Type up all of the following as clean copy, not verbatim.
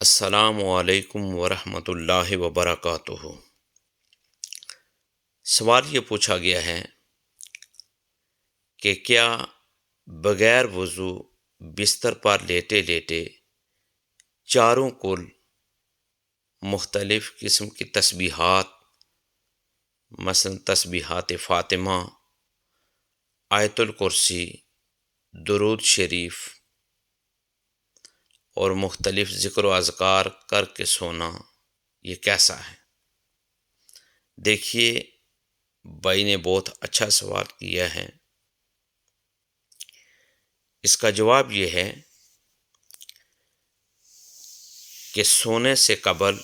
السلام علیکم ورحمۃ اللہ وبرکاتہ۔ سوال یہ پوچھا گیا ہے کہ کیا بغیر وضو بستر پر لیٹے لیٹے چاروں کل مختلف قسم کی تسبیحات، مثلا تسبیحات فاطمہ، آیت الکرسی، درود شریف اور مختلف ذکر و اذکار کر کے سونا یہ کیسا ہے؟ دیکھیے، بھائی نے بہت اچھا سوال کیا ہے۔ اس کا جواب یہ ہے کہ سونے سے قبل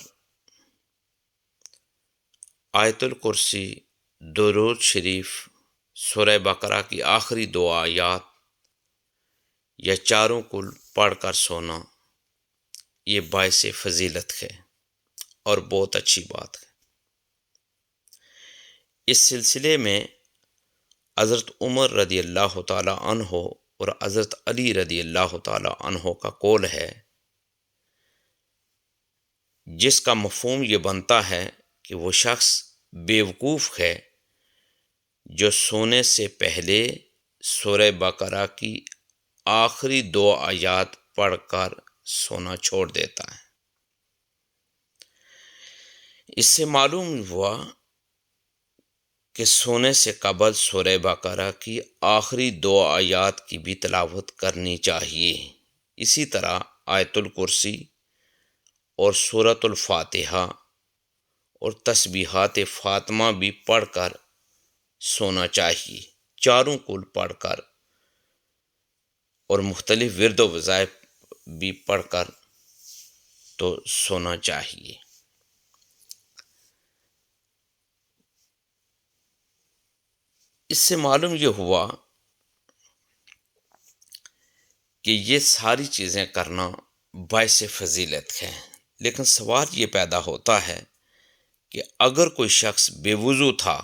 آیت الکرسی، درود شریف، سورہ بقرہ کی آخری دو آیات یا چاروں کل پڑھ کر سونا یہ باعث فضیلت ہے اور بہت اچھی بات ہے۔ اس سلسلے میں حضرت عمر رضی اللہ تعالی عنہ اور حضرت علی رضی اللہ تعالی عنہ کا قول ہے، جس کا مفہوم یہ بنتا ہے کہ وہ شخص بیوقوف ہے جو سونے سے پہلے سورہ بقرہ کی آخری دو آیات پڑھ کر سونا چھوڑ دیتا ہے۔ اس سے معلوم ہوا کہ سونے سے قبل سورہ بقرہ کی آخری دو آیات کی بھی تلاوت کرنی چاہیے۔ اسی طرح آیت الکرسی اور سورۃ الفاتحہ اور تسبیحات فاطمہ بھی پڑھ کر سونا چاہیے، چاروں کل پڑھ کر، اور مختلف ورد و وظائف بھی پڑھ کر تو سونا چاہیے۔ اس سے معلوم یہ ہوا کہ یہ ساری چیزیں کرنا باعث فضیلت ہے، لیکن سوال یہ پیدا ہوتا ہے کہ اگر کوئی شخص بے وضو تھا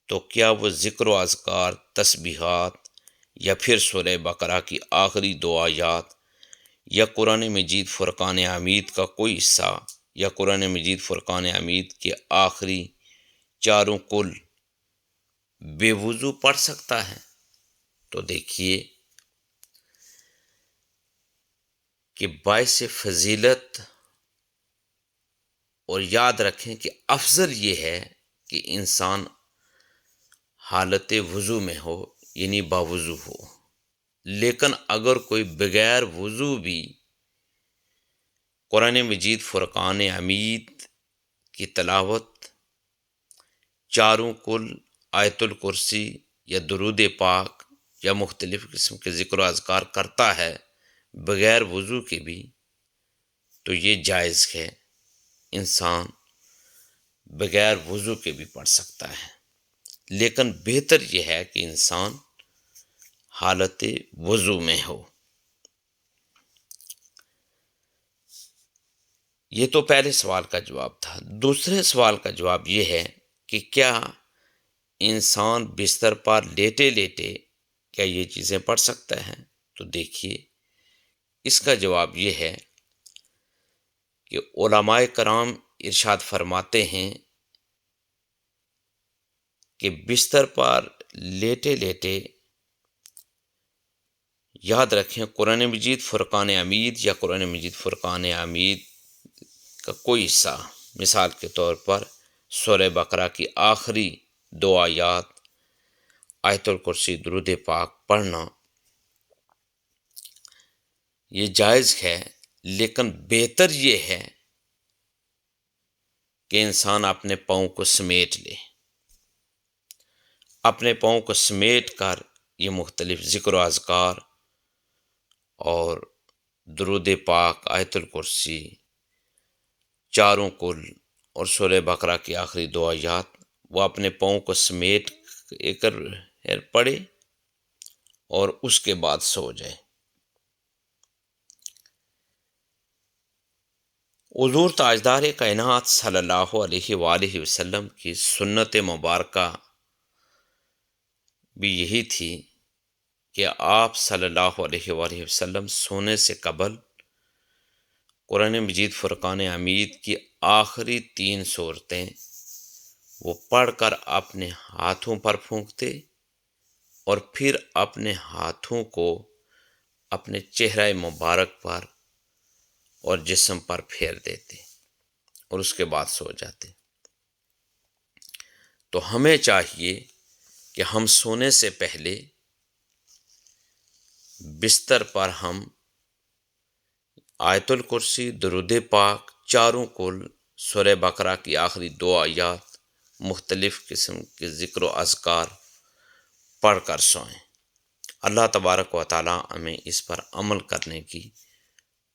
تو کیا وہ ذکر و اذکار، تسبیحات یا پھر سورہ بقرہ کی آخری دو آیات یا قرآن مجید فرقان حمید کا کوئی حصہ یا قرآن مجید فرقان حمید کے آخری چاروں کل بے وضو پڑھ سکتا ہے؟ تو دیکھیے کہ باعث فضیلت، اور یاد رکھیں کہ افضل یہ ہے کہ انسان حالت وضو میں ہو، یعنی باوضو ہو۔ لیکن اگر کوئی بغیر وضو بھی قرآن مجید فرقان حمید کی تلاوت، چاروں کل، آیت الکرسی یا درود پاک یا مختلف قسم کے ذکر و اذکار کرتا ہے بغیر وضو کے بھی، تو یہ جائز ہے، انسان بغیر وضو کے بھی پڑھ سکتا ہے۔ لیکن بہتر یہ ہے کہ انسان حالت وضو میں ہو۔ یہ تو پہلے سوال کا جواب تھا۔ دوسرے سوال کا جواب یہ ہے کہ کیا انسان بستر پر لیٹے لیٹے کیا یہ چیزیں پڑھ سکتا ہے؟ تو دیکھیے، اس کا جواب یہ ہے کہ علماء کرام ارشاد فرماتے ہیں کہ بستر پر لیٹے لیٹے، یاد رکھیں، قرآن مجید فرقان حمید یا قرآن مجید فرقان حمید کا کوئی حصہ، مثال کے طور پر سورہ بقرہ کی آخری دو آیات، آیت الکرسی، درود پاک پڑھنا یہ جائز ہے، لیکن بہتر یہ ہے کہ انسان اپنے پاؤں کو سمیٹ لے، اپنے پاؤں کو سمیٹ کر یہ مختلف ذکر و اذکار اور درود پاک، آیت الکرسی، چاروں کل اور سورہ بقرہ کی آخری دو آیات وہ اپنے پاؤں کو سمیٹ کر پڑھے اور اس کے بعد سو جائے۔ حضور تاجدار کائنات صلی اللہ علیہ وآلہ وسلم کی سنت مبارکہ بھی یہی تھی کہ آپ صلی اللہ علیہ وآلہ وسلم سونے سے قبل قرآن مجید فرقان حمید کی آخری 3 صورتیں وہ پڑھ کر اپنے ہاتھوں پر پھونکتے اور پھر اپنے ہاتھوں کو اپنے چہرہ مبارک پر اور جسم پر پھیر دیتے اور اس کے بعد سو جاتے۔ تو ہمیں چاہیے کہ ہم سونے سے پہلے بستر پر ہم آیت الکرسی، درود پاک، چاروں کل، سورہ بقرہ کی آخری 2 آیات، مختلف قسم کے ذکر و اذکار پڑھ کر سوئیں۔ اللہ تبارک و تعالی ہمیں اس پر عمل کرنے کی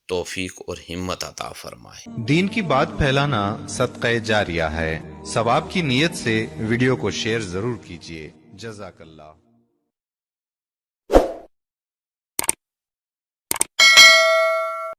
توفیق اور ہمت عطا فرمائے۔ دین کی بات پھیلانا صدقہ جاریہ ہے، ثواب کی نیت سے ویڈیو کو شیئر ضرور کیجیے۔ جزاک اللہ۔